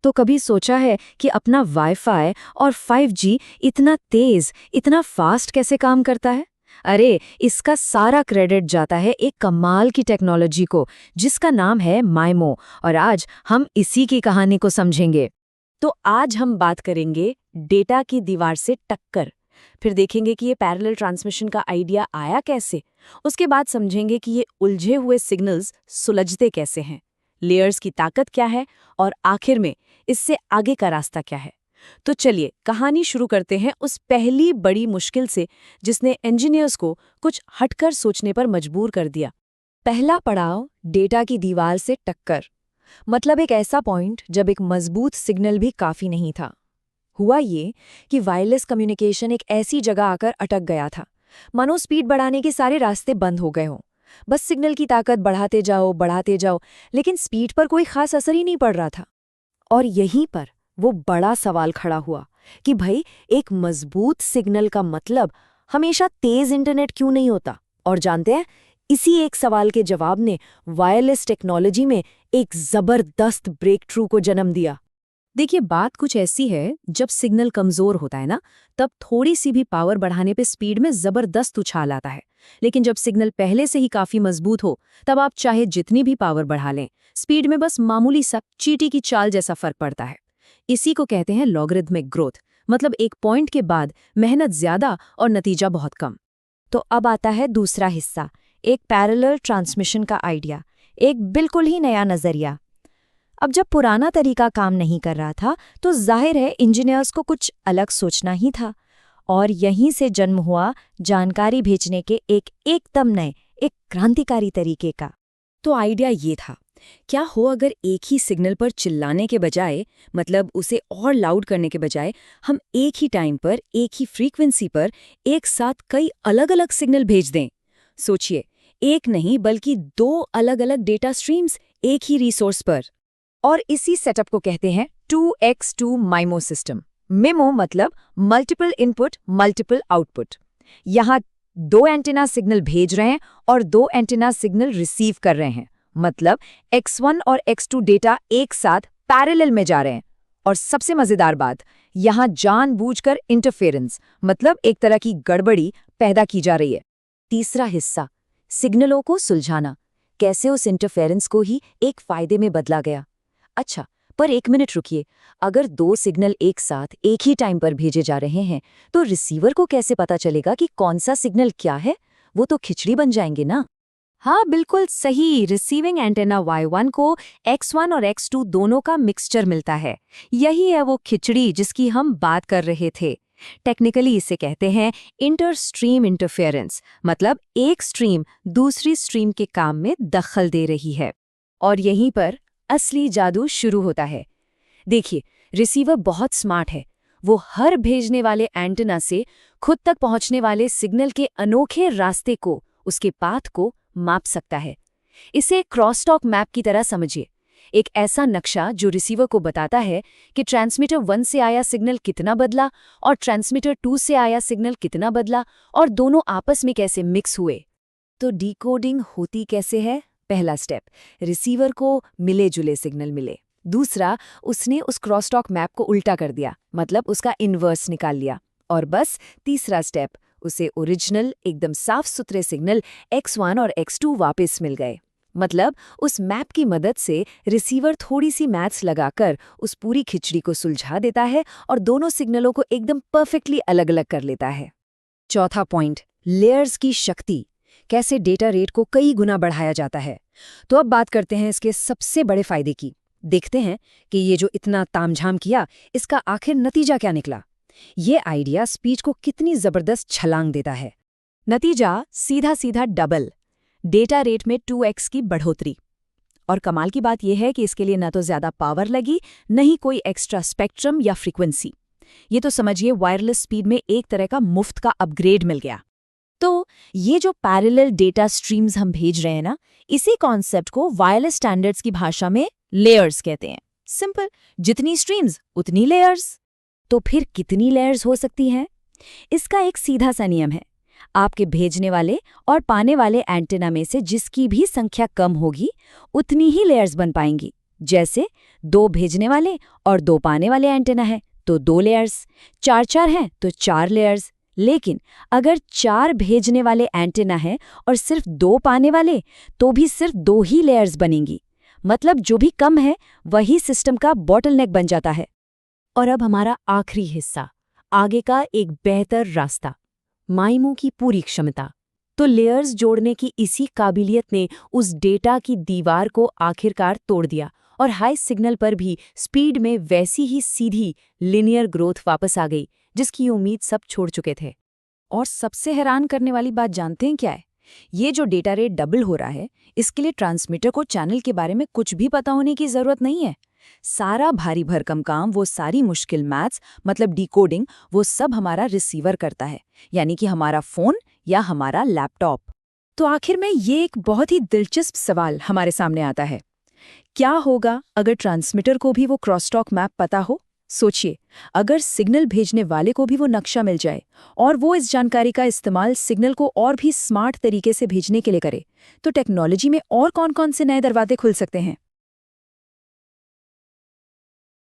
तो कभी सोचा है कि अपना वाईफाई और 5G इतना तेज, इतना फास्ट कैसे काम करता है? अरे, इसका सारा क्रेडिट जाता है एक कमाल की टेक्नोलॉजी को, जिसका नाम है माइमो, और आज हम इसी की कहानी को समझेंगे। तो आज हम बात करेंगे डेटा की दीवार से टक्कर। फिर देखेंगे कि ये पैरेलल ट्रांसमिशन का आइडिया आया कैसे। उसके बाद समझेंगे कि ये उलझे हुए सिग्नल्स सुलझते कैसे हैं, लेयर्स की ताकत क्या है, और आखिर में इससे आगे का रास्ता क्या है। तो चलिए कहानी शुरू करते हैं उस पहली बड़ी मुश्किल से, जिसने इंजीनियर्स को कुछ हटकर सोचने पर मजबूर कर दिया। पहला पड़ाव, डेटा की दीवार से टक्कर। मतलब एक ऐसा पॉइंट जब एक मजबूत सिग्नल भी काफी नहीं था। हुआ ये कि वायरलेस कम्युनिकेशन एक ऐसी जगह आकर अटक गया था, मानो स्पीड बढ़ाने के सारे रास्ते बंद हो गए हों। बस सिग्नल की ताकत बढ़ाते जाओ, लेकिन स्पीड पर कोई खास असर ही नहीं पड़ रहा था। और यहीं पर वो बड़ा सवाल खड़ा हुआ कि भाई, एक मजबूत सिग्नल का मतलब हमेशा तेज इंटरनेट क्यों नहीं होता? और जानते हैं, इसी एक सवाल के जवाब ने वायरलेस टेक्नोलॉजी में एक जबरदस्त ब्रेक थ्रू को जन्म दिया। देखिए, बात कुछ ऐसी है, जब सिग्नल कमजोर होता है ना, तब थोड़ी सी भी पावर बढ़ाने पे स्पीड में जबरदस्त उछाल आता है। लेकिन जब सिग्नल पहले से ही काफी मजबूत हो, तब आप चाहे जितनी भी पावर बढ़ा लें, स्पीड में बस मामूली सा चींटी की चाल जैसा फर्क पड़ता है। इसी को कहते हैं लॉगरिथमिक ग्रोथ। मतलब एक पॉइंट के बाद मेहनत ज्यादा और नतीजा बहुत कम। तो अब आता है दूसरा हिस्सा, एक पैरेलल ट्रांसमिशन का आइडिया, एक बिल्कुल ही नया नजरिया। अब जब पुराना तरीका काम नहीं कर रहा था, तो जाहिर है इंजीनियर्स को कुछ अलग सोचना ही था। और यहीं से जन्म हुआ जानकारी भेजने के एक एकदम नए, एक क्रांतिकारी तरीके का। तो आइडिया ये था, क्या हो अगर एक ही सिग्नल पर चिल्लाने के बजाय, मतलब उसे और लाउड करने के बजाय, हम एक ही टाइम पर, एक ही फ्रीक्वेंसी पर एक साथ कई अलग अलग सिग्नल भेज दें। सोचिए, एक नहीं बल्कि 2 अलग अलग डेटा स्ट्रीम्स एक ही रिसोर्स पर। और इसी सेटअप को कहते हैं 2x2 माइमो सिस्टम। मेमो मतलब मल्टीपल इनपुट मल्टीपल आउटपुट। यहाँ 2 एंटेना सिग्नल भेज रहे हैं और 2 एंटेना सिग्नल रिसीव कर रहे हैं। मतलब x1 और x2 डेटा एक साथ पैरेलल में जा रहे हैं। और सबसे मजेदार बात, यहाँ जानबूझकर इंटरफेरेंस, मतलब एक तरह की गड़बड़ी पैदा की जा रही है। तीसरा हिस्सा, सिग्नलों को सुलझाना। कैसे उस इंटरफेरेंस को ही एक फायदे में बदला गया। अच्छा, पर एक मिनट रुकिए, अगर 2 सिग्नल एक साथ एक ही टाइम पर भेजे जा रहे हैं, तो रिसीवर को कैसे पता चलेगा कि कौन सा सिग्नल क्या है? वो तो खिचड़ी बन जाएंगे ना। हाँ, बिल्कुल सही। रिसीविंग एंटेना Y1 को X1 और X2 दोनों का मिक्सचर मिलता है। यही है वो खिचड़ी जिसकी हम बात कर रहे थे। टेक्निकली इसे कहते हैं इंटर स्ट्रीम इंटरफेरेंस। मतलब एक स्ट्रीम दूसरी स्ट्रीम के काम में दखल दे रही है। और यहीं पर असली जादू शुरू होता है। देखिए, रिसीवर बहुत स्मार्ट है। वो हर भेजने वाले एंटेना से खुद तक पहुंचने वाले सिग्नल के अनोखे रास्ते को, उसके पाथ को माप सकता है। इसे क्रॉसटॉक मैप की तरह समझिए, एक ऐसा नक्शा जो रिसीवर को बताता है कि ट्रांसमीटर 1 से आया सिग्नल कितना बदला और ट्रांसमीटर 2 से आया सिग्नल कितना बदला, और दोनों आपस में कैसे मिक्स हुए। तो डिकोडिंग होती कैसे है? पहला स्टेप, रिसीवर को मिले जुले सिग्नल मिले। दूसरा, उसने उस क्रॉसटॉक मैप को उल्टा कर दिया, मतलब उसका इन्वर्स निकाल लिया। और बस तीसरा स्टेप, उसे ओरिजिनल एकदम साफ सुथरे सिग्नल X1 और X2 वापस मिल गए। मतलब उस मैप की मदद से रिसीवर थोड़ी सी मैथ्स लगाकर उस पूरी खिचड़ी को सुलझा देता है और दोनों सिग्नलों को एकदम परफेक्टली अलग अलग कर लेता है। चौथा पॉइंट, लेयर्स की शक्ति। कैसे डेटा रेट को कई गुना बढ़ाया जाता है। तो अब बात करते हैं इसके सबसे बड़े फायदे की। देखते हैं कि ये जो इतना तामझाम किया, इसका आखिर नतीजा क्या निकला। ये आइडिया स्पीच को कितनी जबरदस्त छलांग देता है। नतीजा सीधा सीधा डबल, डेटा रेट में 2x की बढ़ोतरी। और कमाल की बात यह है कि इसके लिए न तो ज्यादा पावर लगी, न ही कोई एक्स्ट्रा स्पेक्ट्रम या फ्रीक्वेंसी। ये तो समझिए वायरलेस स्पीड में एक तरह का मुफ्त का अपग्रेड मिल गया। तो ये जो पैरेलल डेटा स्ट्रीम्स हम भेज रहे हैं ना, इसी कॉन्सेप्ट को वायरलेस स्टैंडर्ड्स की भाषा में लेयर्स कहते हैं। सिंपल, जितनी स्ट्रीम्स उतनी लेयर्स। तो फिर कितनी लेयर्स हो सकती हैं? इसका एक सीधा सा नियम है, आपके भेजने वाले और पाने वाले एंटेना में से जिसकी भी संख्या कम होगी, उतनी ही लेयर्स बन पाएंगी। जैसे 2 भेजने वाले और 2 पाने वाले एंटेना है तो 2 लेयर्स, 4-4 हैं तो 4 लेयर्स। लेकिन अगर 4 भेजने वाले एंटेना है और सिर्फ 2 पाने वाले, तो भी सिर्फ 2 ही लेयर्स बनेंगी। मतलब जो भी कम है वही सिस्टम का बॉटलनेक बन जाता है। और अब हमारा आखिरी हिस्सा, आगे का एक बेहतर रास्ता, माइमो की पूरी क्षमता। तो लेयर्स जोड़ने की इसी काबिलियत ने उस डेटा की दीवार को आखिरकार तोड़ दिया और हाई सिग्नल पर भी स्पीड में वैसी ही सीधी लिनियर ग्रोथ वापस आ गई जिसकी उम्मीद सब छोड़ चुके थे। और सबसे हैरान करने वाली बात जानते हैं क्या है? ये जो डेटा रेट डबल हो रहा है, इसके लिए ट्रांसमीटर को चैनल के बारे में कुछ भी पता होने की जरूरत नहीं है। सारा भारी भरकम काम, वो सारी मुश्किल मैथ्स मतलब डिकोडिंग, वो सब हमारा रिसीवर करता है, यानी कि हमारा फोन या हमारा लैपटॉप। तो आखिर में ये एक बहुत ही दिलचस्प सवाल हमारे सामने आता है, क्या होगा अगर ट्रांसमीटर को भी वो क्रॉसटॉक मैप पता हो? सोचिए, अगर सिग्नल भेजने वाले को भी वो नक्शा मिल जाए और वो इस जानकारी का इस्तेमाल सिग्नल को और भी स्मार्ट तरीके से भेजने के लिए करे, तो टेक्नोलॉजी में और कौन-कौन से नए दरवाजे खुल सकते हैं।